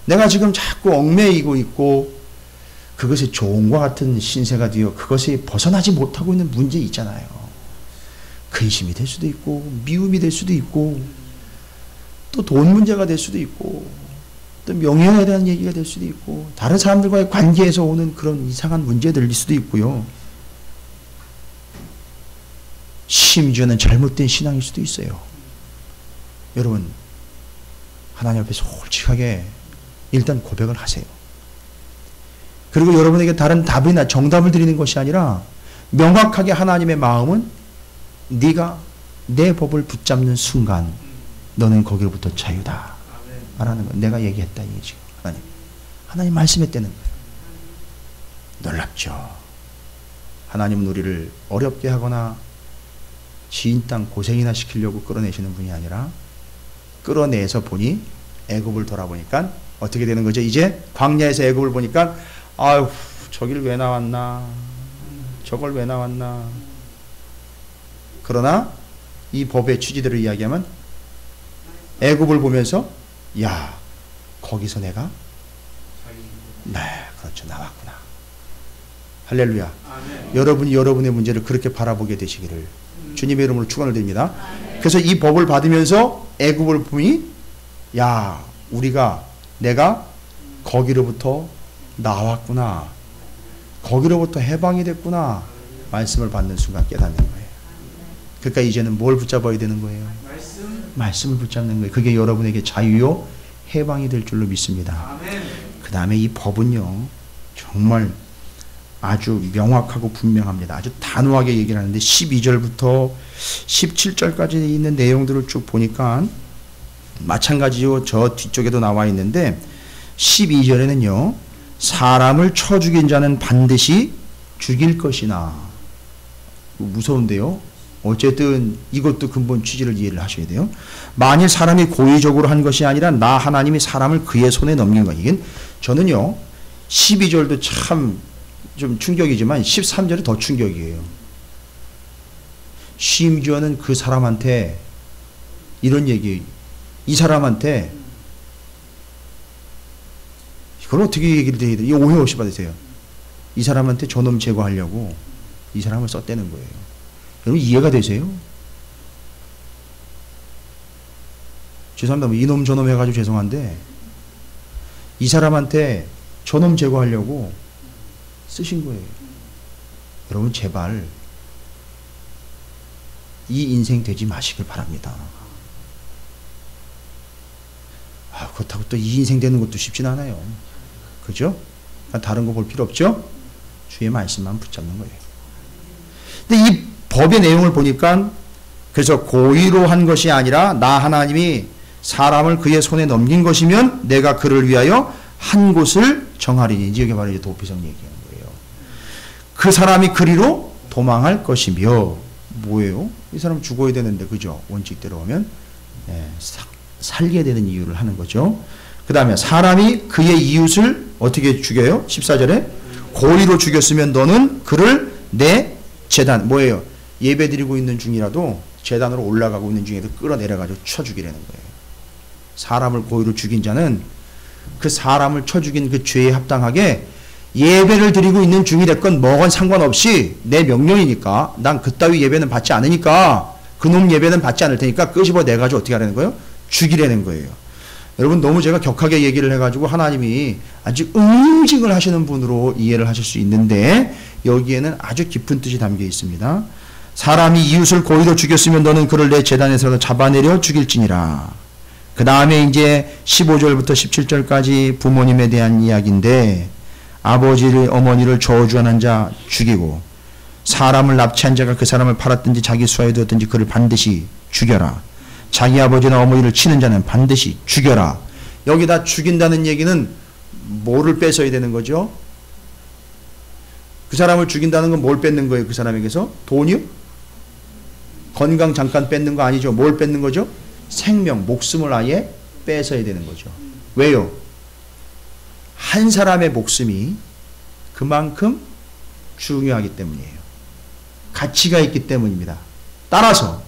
내가 지금 자꾸 얽매이고 있고 그것이 종과 같은 신세가 되어 그것이 벗어나지 못하고 있는 문제 있잖아요. 근심이 될 수도 있고 미움이 될 수도 있고 또 돈 문제가 될 수도 있고 또 명예에 대한 얘기가 될 수도 있고 다른 사람들과의 관계에서 오는 그런 이상한 문제들일 수도 있고요. 심지어는 잘못된 신앙일 수도 있어요. 여러분, 하나님 앞에 솔직하게 일단 고백을 하세요. 그리고 여러분에게 다른 답이나 정답을 드리는 것이 아니라 명확하게 하나님의 마음은 네가 내 법을 붙잡는 순간 너는 거기로부터 자유다 라는 거. 내가 얘기했다 이게 지금 하나님 말씀했다는 거예요. 놀랍죠. 하나님은 우리를 어렵게 하거나 지인 땅 고생이나 시키려고 끌어내시는 분이 아니라 끌어내서 보니 애굽을 돌아보니까 어떻게 되는 거죠? 이제 광야에서 애굽을 보니까 아유 저길 왜 나왔나, 저걸 왜 나왔나. 그러나 이 법의 취지대로 이야기하면 애굽을 보면서 야 거기서 내가 네 그렇죠 나왔구나. 할렐루야. 아멘. 여러분이 여러분의 문제를 그렇게 바라보게 되시기를 주님의 이름으로 축원을 드립니다. 아멘. 그래서 이 법을 받으면서 애굽을 보니 야 내가 거기로부터 나왔구나, 거기로부터 해방이 됐구나 말씀을 받는 순간 깨닫는 거예요. 그러니까 이제는 뭘 붙잡아야 되는 거예요? 말씀을 붙잡는 거예요. 그게 여러분에게 자유요 해방이 될 줄로 믿습니다. 그 다음에 이 법은요 정말 아주 명확하고 분명합니다. 아주 단호하게 얘기를 하는데 12절부터 17절까지 있는 내용들을 쭉 보니까 마찬가지로 저 뒤쪽에도 나와 있는데 12절에는요 사람을 쳐 죽인 자는 반드시 죽일 것이나. 무서운데요. 어쨌든 이것도 근본 취지를 이해를 하셔야 돼요. 만일 사람이 고의적으로 한 것이 아니라 나 하나님이 사람을 그의 손에 넘긴 것. 이건 저는요 12절도 참 좀 충격이지만 13절이 더 충격이에요. 심지어는 그 사람한테 이런 얘기, 이 사람한테 이걸 어떻게 얘기를 해야 돼요? 오해 없이 받으세요. 이 사람한테 저놈 제거하려고 이 사람을 썼다는 거예요. 여러분 이해가 되세요? 죄송합니다. 뭐 이놈 저놈 해가지고 죄송한데 이 사람한테 저놈 제거하려고 쓰신 거예요. 여러분 제발 이 인생 되지 마시길 바랍니다. 그렇다고 또 이 인생 되는 것도 쉽진 않아요. 그죠? 다른 거 볼 필요 없죠? 주의 말씀만 붙잡는 거예요. 근데 이 법의 내용을 보니까 그래서 고의로 한 것이 아니라 나 하나님이 사람을 그의 손에 넘긴 것이면 내가 그를 위하여 한 곳을 정하리니. 이게 바로 이제 도피성 얘기하는 거예요. 그 사람이 그리로 도망할 것이며 뭐예요? 이 사람 죽어야 되는데, 그죠? 원칙대로 하면 살게 되는 이유를 하는 거죠. 그 다음에 사람이 그의 이웃을 어떻게 죽여요? 14절에 고의로 죽였으면 너는 그를 내 제단, 뭐예요? 예배 드리고 있는 중이라도 제단으로 올라가고 있는 중에도 끌어내려가지고 쳐 죽이라는 거예요. 사람을 고의로 죽인 자는 그 사람을 쳐 죽인 그 죄에 합당하게 예배를 드리고 있는 중이 됐건 뭐건 상관없이 내 명령이니까 난 그따위 예배는 받지 않으니까 그놈 예배는 받지 않을 테니까 끄집어 내가지고 어떻게 하라는 거예요? 죽이라는 거예요. 여러분 너무 제가 격하게 얘기를 해가지고 하나님이 아주 응징을 하시는 분으로 이해를 하실 수 있는데 여기에는 아주 깊은 뜻이 담겨 있습니다. 사람이 이웃을 고의로 죽였으면 너는 그를 내 제단에서 잡아내려 죽일지니라. 그 다음에 이제 15절부터 17절까지 부모님에 대한 이야기인데 아버지를 어머니를 저주하는 자 죽이고 사람을 납치한 자가 그 사람을 팔았든지 자기 수하에 두었든지 그를 반드시 죽여라. 자기 아버지나 어머니를 치는 자는 반드시 죽여라. 여기다 죽인다는 얘기는 뭐를 뺏어야 되는 거죠? 그 사람을 죽인다는 건 뭘 뺏는 거예요? 그 사람에게서? 돈이요? 건강 잠깐 뺏는 거 아니죠? 뭘 뺏는 거죠? 생명, 목숨을 아예 뺏어야 되는 거죠. 왜요? 한 사람의 목숨이 그만큼 중요하기 때문이에요. 가치가 있기 때문입니다. 따라서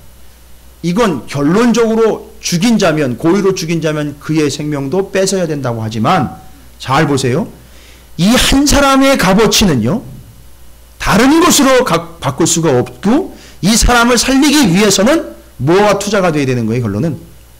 이건 결론적으로 죽인 자면, 고의로 죽인 자면 그의 생명도 뺏어야 된다고 하지만 잘 보세요. 이 한 사람의 값어치는요, 다른 것으로 바꿀 수가 없고 이 사람을 살리기 위해서는 뭐가 투자가 돼야 되는 거예요? 결론은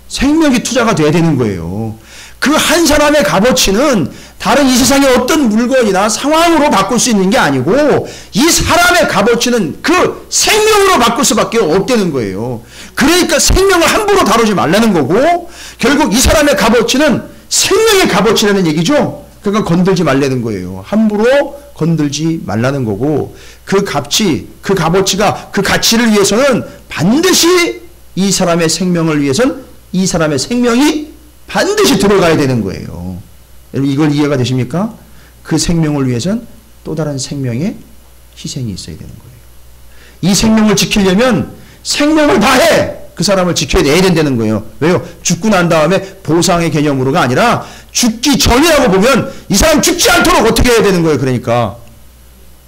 생명이 투자가 돼야 되는 거예요. 그 한 사람의 값어치는 다른 이 세상의 어떤 물건이나 상황으로 바꿀 수 있는 게 아니고 이 사람의 값어치는 그 생명으로 바꿀 수밖에 없다는 거예요. 그러니까 생명을 함부로 다루지 말라는 거고 결국 이 사람의 값어치는 생명의 값어치라는 얘기죠. 그러니까 건들지 말라는 거예요. 함부로 건들지 말라는 거고 그 값이, 그 값어치가 그 가치를 위해서는 반드시 이 사람의 생명을 위해서는 이 사람의 생명이 반드시 들어가야 되는 거예요. 여러분 이걸 이해가 되십니까? 그 생명을 위해서는 또 다른 생명의 희생이 있어야 되는 거예요. 이 생명을 지키려면 생명을 다해 그 사람을 지켜내야 된다는 거예요. 왜요? 죽고 난 다음에 보상의 개념으로가 아니라 죽기 전이라고 보면 이 사람 죽지 않도록 어떻게 해야 되는 거예요. 그러니까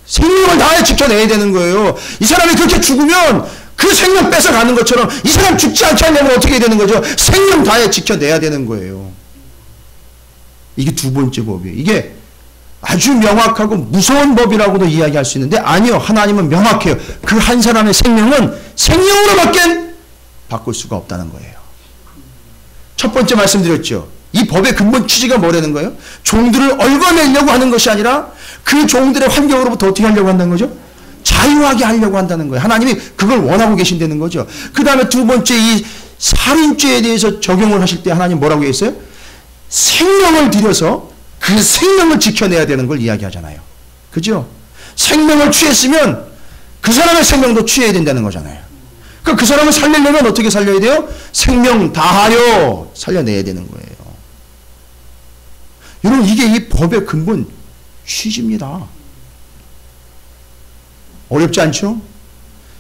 생명을 다해 지켜내야 되는 거예요. 이 사람이 그렇게 죽으면 그 생명 뺏어가는 것처럼 이 사람 죽지 않게 하려면 어떻게 해야 되는 거죠? 생명 다해 지켜내야 되는 거예요. 이게 두 번째 법이에요. 이게 아주 명확하고 무서운 법이라고도 이야기할 수 있는데 아니요. 하나님은 명확해요. 그 한 사람의 생명은 생명으로밖에 바꿀 수가 없다는 거예요. 첫 번째 말씀드렸죠. 이 법의 근본 취지가 뭐라는 거예요? 종들을 얽어내려고 하는 것이 아니라 그 종들의 환경으로부터 어떻게 하려고 한다는 거죠? 자유하게 하려고 한다는 거예요. 하나님이 그걸 원하고 계신다는 거죠. 그 다음에 두 번째 이 살인죄에 대해서 적용을 하실 때 하나님 뭐라고 했어요? 생명을 들여서 그 생명을 지켜내야 되는 걸 이야기하잖아요. 그죠? 생명을 취했으면 그 사람의 생명도 취해야 된다는 거잖아요. 그러니까 그 사람을 살리려면 어떻게 살려야 돼요? 생명 다하여 살려내야 되는 거예요. 여러분 이게 이 법의 근본 취지입니다. 어렵지 않죠?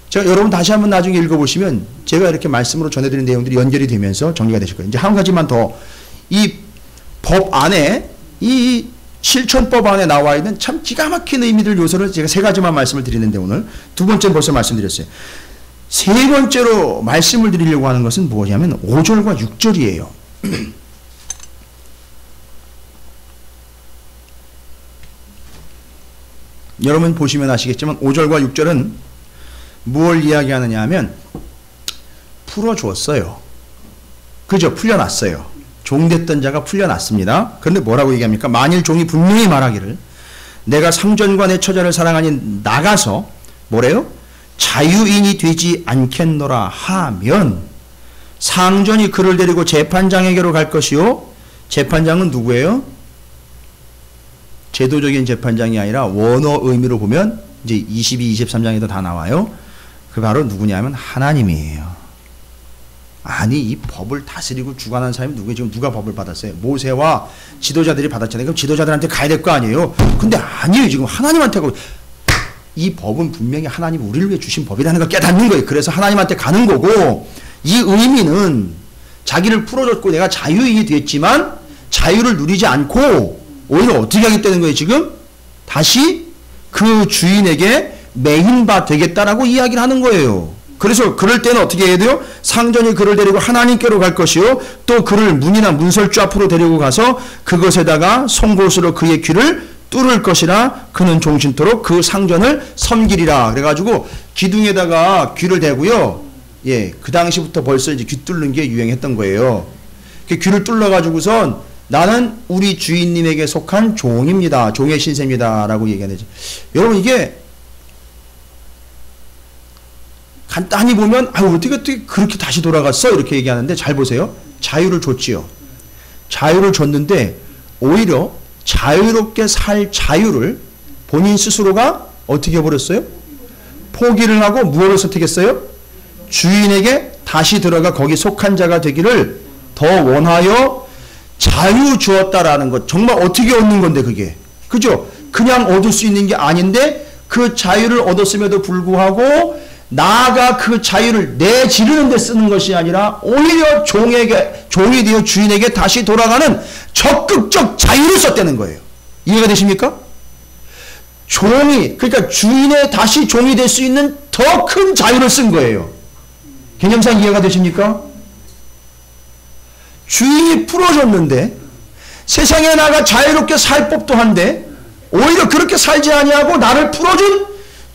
제가 여러분 다시 한번 나중에 읽어보시면 제가 이렇게 말씀으로 전해드린 내용들이 연결이 되면서 정리가 되실 거예요. 이제 한 가지만 더 이 법 안에 이 실천법 안에 나와 있는 참 기가 막힌 의미들 요소를 제가 세 가지만 말씀을 드리는데 오늘 두 번째는 벌써 말씀드렸어요. 세 번째로 말씀을 드리려고 하는 것은 뭐냐면 5절과 6절이에요. 여러분 보시면 아시겠지만 5절과 6절은 무엇을 이야기하느냐 하면 풀어줬어요. 그죠? 풀려났어요. 종됐던 자가 풀려났습니다. 그런데 뭐라고 얘기합니까? 만일 종이 분명히 말하기를 내가 상전과 내 처자를 사랑하니 나가서 뭐래요? 자유인이 되지 않겠노라 하면 상전이 그를 데리고 재판장에게로 갈 것이요. 재판장은 누구예요? 제도적인 재판장이 아니라 원어 의미로 보면 이제 22, 23장에도 다 나와요. 그 바로 누구냐면 하나님이에요. 아니 이 법을 다스리고 주관하는 사람이 누구예요? 지금 누가 법을 받았어요? 모세와 지도자들이 받았잖아요. 그럼 지도자들한테 가야 될 거 아니에요? 근데 아니에요. 지금 하나님한테 가고 이 법은 분명히 하나님 우리를 위해 주신 법이라는 걸 깨닫는 거예요. 그래서 하나님한테 가는 거고, 이 의미는 자기를 풀어줬고 내가 자유인이 됐지만 자유를 누리지 않고 오히려 어떻게 하겠다는 거예요. 지금 다시 그 주인에게 매인바 되겠다라고 이야기를 하는 거예요. 그래서 그럴 때는 어떻게 해야 돼요? 상전이 그를 데리고 하나님께로 갈 것이요, 또 그를 문이나 문설주 앞으로 데리고 가서 그것에다가 송곳으로 그의 귀를 뚫을 것이라, 그는 종신토록 그 상전을 섬기리라. 그래가지고 기둥에다가 귀를 대고요. 예, 그 당시부터 벌써 이제 귀 뚫는 게 유행했던 거예요. 귀를 뚫러가지고선 나는 우리 주인님에게 속한 종입니다. 종의 신세입니다. 라고 얘기하는 거죠. 여러분, 이게 간단히 보면 어떻게 그렇게 다시 돌아갔어? 이렇게 얘기하는데, 잘 보세요. 자유를 줬지요. 자유를 줬는데 오히려 자유롭게 살 자유를 본인 스스로가 어떻게 해버렸어요? 포기를 하고 무엇을 선택했어요? 주인에게 다시 들어가 거기 속한 자가 되기를 더 원하여 자유 주었다라는 것. 정말 어떻게 얻는 건데 그게. 그죠? 그냥 얻을 수 있는 게 아닌데 그 자유를 얻었음에도 불구하고 나아가 그 자유를 내지르는 데 쓰는 것이 아니라 오히려 종이 되어 주인에게 다시 돌아가는 적극적 자유를 썼다는 거예요. 이해가 되십니까? 그러니까 주인의 다시 종이 될 수 있는 더 큰 자유를 쓴 거예요. 개념상 이해가 되십니까? 주인이 풀어줬는데 세상에 나가 자유롭게 살 법도 한데 오히려 그렇게 살지 아니하고 나를 풀어준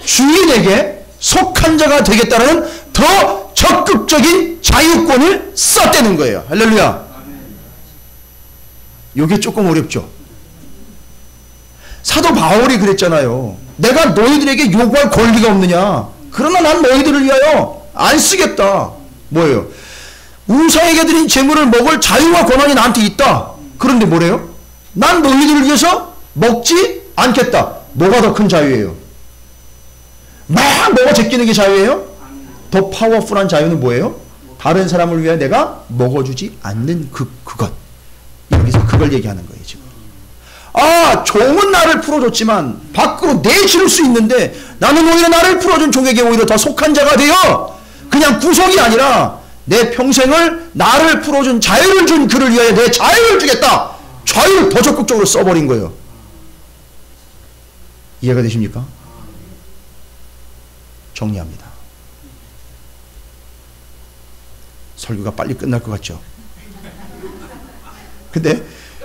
주인에게 속한 자가 되겠다는 더 적극적인 자유권을 썼다는 거예요. 할렐루야. 이게 조금 어렵죠. 사도 바울이 그랬잖아요. 내가 너희들에게 요구할 권리가 없느냐. 그러나 난 너희들을 위하여 안 쓰겠다. 뭐예요? 우상에게 드린 재물을 먹을 자유와 권한이 나한테 있다. 그런데 뭐래요? 난 너희들을 위해서 먹지 않겠다. 뭐가 더 큰 자유예요? 막 먹어 제끼는 게 자유예요? 더 파워풀한 자유는 뭐예요? 다른 사람을 위해 내가 먹어주지 않는 그것. 여기서 그걸 얘기하는 거예요, 지금. 종은 나를 풀어줬지만 밖으로 내지를 수 있는데 나는 오히려 나를 풀어준 종에게 오히려 더 속한 자가 되어 그냥 구속이 아니라 내 평생을 나를 풀어준 자유를 준 그를 위하여 내 자유를 주겠다. 자유를 더 적극적으로 써버린 거예요. 이해가 되십니까? 정리합니다. 설교가 빨리 끝날 것 같죠? 근데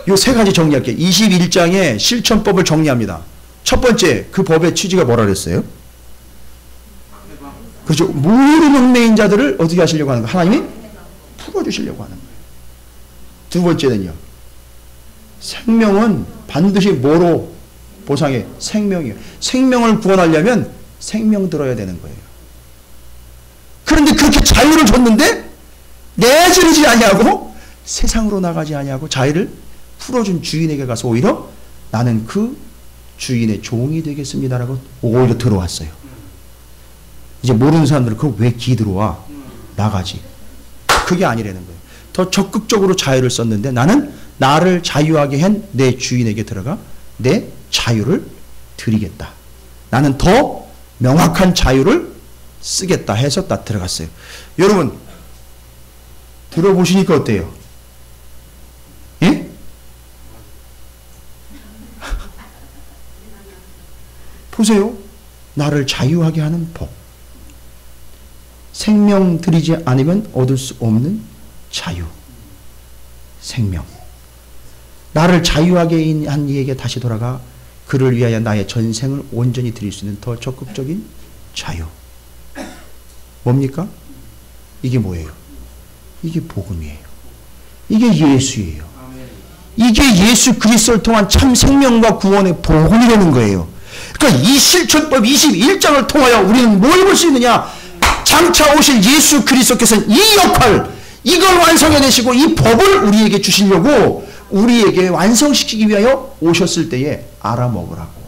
이 세 가지 정리할게요. 21장의 실천법을 정리합니다. 첫 번째, 그 법의 취지가 뭐라 그랬어요? 그렇죠. 모르는 맹인 자들을 어떻게 하시려고 하는 거예요? 하나님이 풀어주시려고 하는 거예요. 두 번째는요. 생명은 반드시 뭐로 보상해? 생명이에요. 생명을 구원하려면 생명 들어야 되는 거예요. 그런데 그렇게 자유를 줬는데 내지르지 아니하고 세상으로 나가지 아니하고 자유를 풀어준 주인에게 가서 오히려 나는 그 주인의 종이 되겠습니다라고 오히려 들어왔어요. 이제 모르는 사람들은 그거 왜 기 들어와? 나가지. 그게 아니라는 거예요. 더 적극적으로 자유를 썼는데 나는 나를 자유하게 한 내 주인에게 들어가 내 자유를 드리겠다. 나는 더 명확한 자유를 쓰겠다 해서 딱 들어갔어요. 여러분 들어보시니까 어때요? 예? 보세요. 나를 자유하게 하는 법. 생명 드리지 않으면 얻을 수 없는 자유. 생명. 나를 자유하게 한 이에게 다시 돌아가 그를 위하여 나의 전생을 온전히 드릴 수 있는 더 적극적인 자유. 뭡니까? 이게 뭐예요? 이게 복음이에요. 이게 예수예요. 이게 예수 그리스도를 통한 참 생명과 구원의 복음이라는 거예요. 그러니까 이 실천법 21장을 통하여 우리는 뭘 볼 수 있느냐? 장차 오실 예수 그리스도께서는 이 역할, 이걸 완성해내시고 이 법을 우리에게 주시려고 우리에게 완성시키기 위하여 오셨을 때에 알아먹으라고.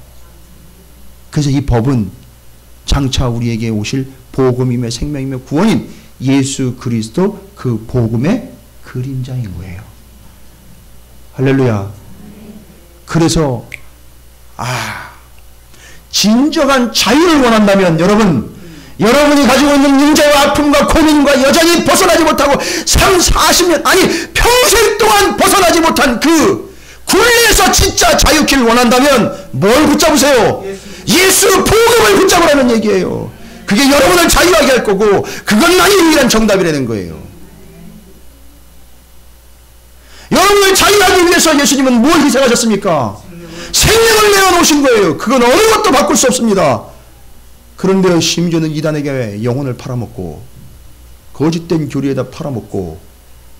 그래서 이 법은 장차 우리에게 오실 복음이며 생명이며 구원인 예수 그리스도 그 복음의 그림자인 거예요. 할렐루야. 그래서 진정한 자유를 원한다면 여러분이 가지고 있는 문제와 아픔과 고민과 여전히 벗어나지 못하고 3, 40년 아니 평생 동안 벗어나지 못한 그 굴레에서 진짜 자유키를 원한다면 뭘 붙잡으세요? 예수 복음을 붙잡으라는 얘기예요. 그게 여러분을 자유하게 할 거고 그것만이 유일한 정답이라는 거예요. 여러분을 자유하기 위해서 예수님은 뭘 희생하셨습니까? 생명을 내어놓으신 거예요. 그건 어느 것도 바꿀 수 없습니다. 그런데 심지어는 이단에게 영혼을 팔아먹고 거짓된 교리에다 팔아먹고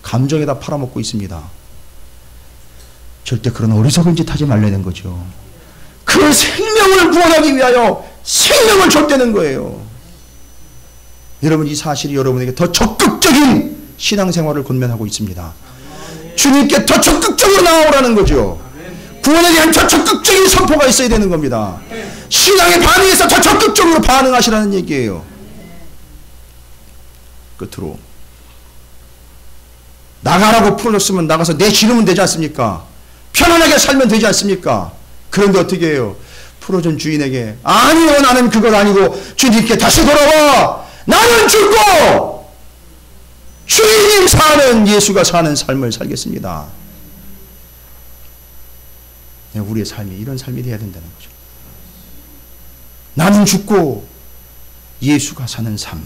감정에다 팔아먹고 있습니다. 절대 그런 어리석은 짓 하지 말라는 거죠. 그 생명을 구원하기 위하여 생명을 줬다는 거예요. 여러분, 이 사실이 여러분에게 더 적극적인 신앙생활을 권면하고 있습니다. 주님께 더 적극적으로 나아오라는 거죠. 구원에 대한 더 적극적인 선포가 있어야 되는 겁니다. 신앙의 반응에서 더 적극적으로 반응하시라는 얘기예요. 끝으로 나가라고 풀어줬으면 나가서 내 지르면 되지 않습니까? 편안하게 살면 되지 않습니까? 그런데 어떻게 해요? 풀어준 주인에게 아니요, 나는 그건 아니고 주님께 다시 돌아와. 나는 죽고 주인님 사는 예수가 사는 삶을 살겠습니다. 우리의 삶이 이런 삶이 되어야 된다는 거죠. 나는 죽고 예수가 사는 삶.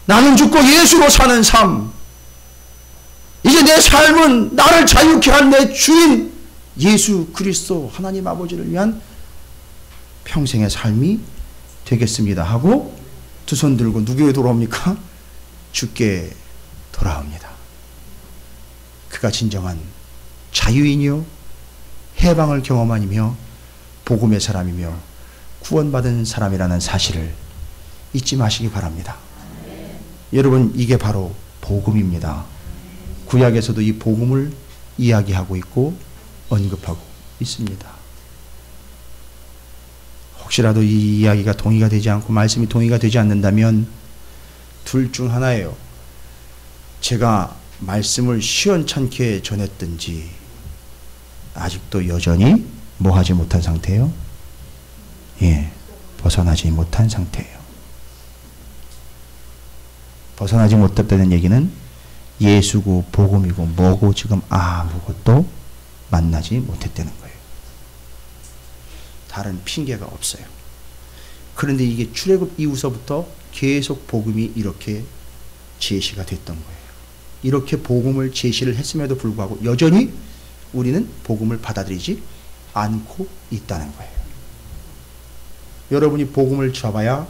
나는 죽고 예수로 사는 삶. 이제 내 삶은 나를 자유케 한 내 주인 예수 그리스도 하나님 아버지를 위한 평생의 삶이 되겠습니다 하고 두 손 들고 누구에게 돌아옵니까? 주께 돌아옵니다. 그가 진정한 자유인이요 해방을 경험하며 복음의 사람이며 구원받은 사람이라는 사실을 잊지 마시기 바랍니다. 여러분, 이게 바로 복음입니다. 구약에서도 이 복음을 이야기하고 있고 언급하고 있습니다. 혹시라도 이 이야기가 동의가 되지 않고 말씀이 동의가 되지 않는다면 둘 중 하나예요. 제가 말씀을 시원찮게 전했든지 아직도 여전히 뭐 하지 못한 상태예요? 예, 벗어나지 못한 상태예요. 벗어나지 못했다는 얘기는 예수고 복음이고 뭐고 지금 아무것도 만나지 못했다는 거예요. 다른 핑계가 없어요. 그런데 이게 출애굽 이후서부터 계속 복음이 이렇게 제시가 됐던 거예요. 이렇게 복음을 제시를 했음에도 불구하고 여전히 우리는 복음을 받아들이지 않고 있다는 거예요. 여러분이 복음을 잡아야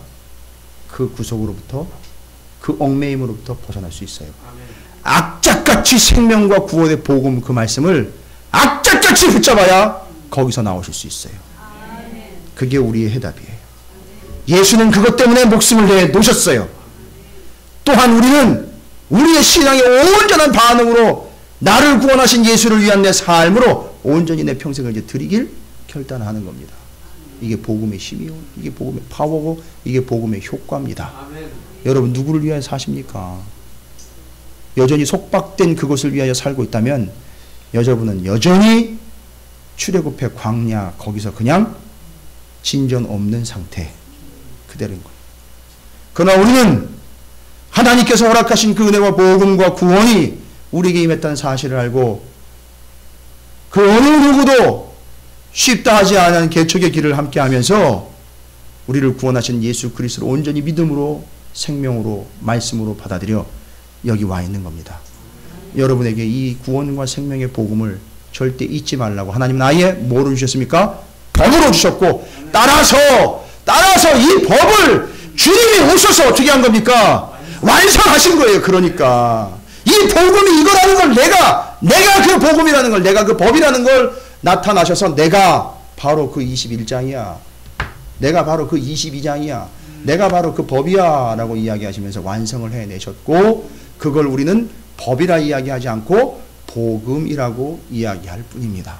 그 구속으로부터 그 얽매임으로부터 벗어날 수 있어요. 악착같이 생명과 구원의 복음 그 말씀을 악착같이 붙잡아야 거기서 나오실 수 있어요. 그게 우리의 해답이에요. 예수는 그것 때문에 목숨을 내 놓으셨어요. 또한 우리는 우리의 신앙의 온전한 반응으로 나를 구원하신 예수를 위한 내 삶으로 온전히 내 평생을 이제 드리길 결단하는 겁니다. 이게 복음의 힘이요, 이게 복음의 파워고, 이게 복음의 효과입니다. 여러분, 누구를 위하여 사십니까? 여전히 속박된 그것을 위하여 살고 있다면 여러분은 여전히 출애굽의 광야 거기서 그냥 진전 없는 상태 그대로인 거예요. 그러나 우리는 하나님께서 허락하신 그 은혜와 복음과 구원이 우리에게 임했다는 사실을 알고 그 어느 누구도 쉽다 하지 않은 개척의 길을 함께 하면서 우리를 구원하신 예수 그리스도를 온전히 믿음으로 생명으로 말씀으로 받아들여 여기 와 있는 겁니다. 여러분에게 이 구원과 생명의 복음을 절대 잊지 말라고 하나님은 아예 뭐로 주셨습니까? 법으로 주셨고 따라서 이 법을 주님이 오셔서 어떻게 한 겁니까? 완성하신 거예요. 그러니까 이 복음이 이거라는 걸 내가 그 복음이라는 걸 내가 그 법이라는 걸 나타나셔서 내가 바로 그 21장이야. 내가 바로 그 22장이야. 내가 바로 그 법이야 라고 이야기하시면서 완성을 해내셨고 그걸 우리는 법이라 이야기하지 않고 복음이라고 이야기할 뿐입니다.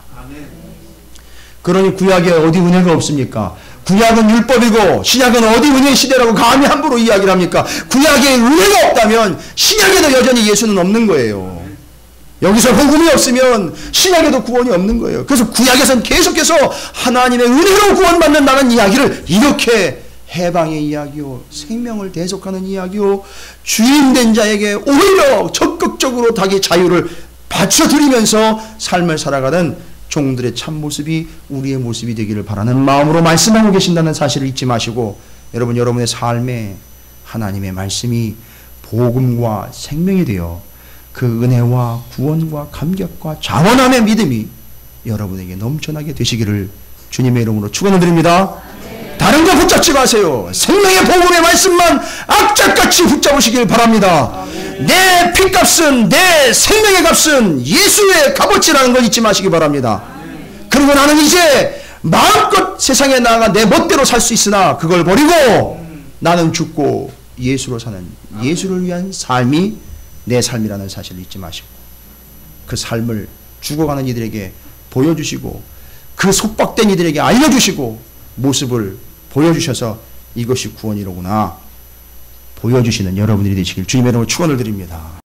그러니 구약에 어디 은혜가 없습니까? 구약은 율법이고 신약은 어디 은혜의 시대라고 감히 함부로 이야기를 합니까? 구약에 은혜가 없다면 신약에도 여전히 예수는 없는 거예요. 여기서 복음이 없으면 신약에도 구원이 없는 거예요. 그래서 구약에서는 계속해서 하나님의 은혜로 구원받는다는 이야기를 이렇게 해방의 이야기요, 생명을 대속하는 이야기요, 주인된 자에게 오히려 적극적으로 자기 자유를 바쳐드리면서 삶을 살아가는 종들의 참모습이 우리의 모습이 되기를 바라는 마음으로 말씀하고 계신다는 사실을 잊지 마시고, 여러분, 여러분의 삶에 하나님의 말씀이 복음과 생명이 되어 그 은혜와 구원과 감격과 자원함의 믿음이 여러분에게 넘쳐나게 되시기를 주님의 이름으로 축원을 드립니다. 다른 거 붙잡지 마세요. 생명의 복음의 말씀만 악착같이 붙잡으시길 바랍니다. 내 핏값은, 내 생명의 값은 예수의 값어치라는 걸 잊지 마시기 바랍니다. 그리고 나는 이제 마음껏 세상에 나아가 내 멋대로 살 수 있으나 그걸 버리고 나는 죽고 예수로 사는, 예수를 위한 삶이 내 삶이라는 사실을 잊지 마시고, 그 삶을 죽어가는 이들에게 보여주시고, 그 속박된 이들에게 알려주시고, 모습을 보여주셔서 이것이 구원이로구나 보여주시는 여러분들이 되시길 주님의 이름으로 축원을 드립니다.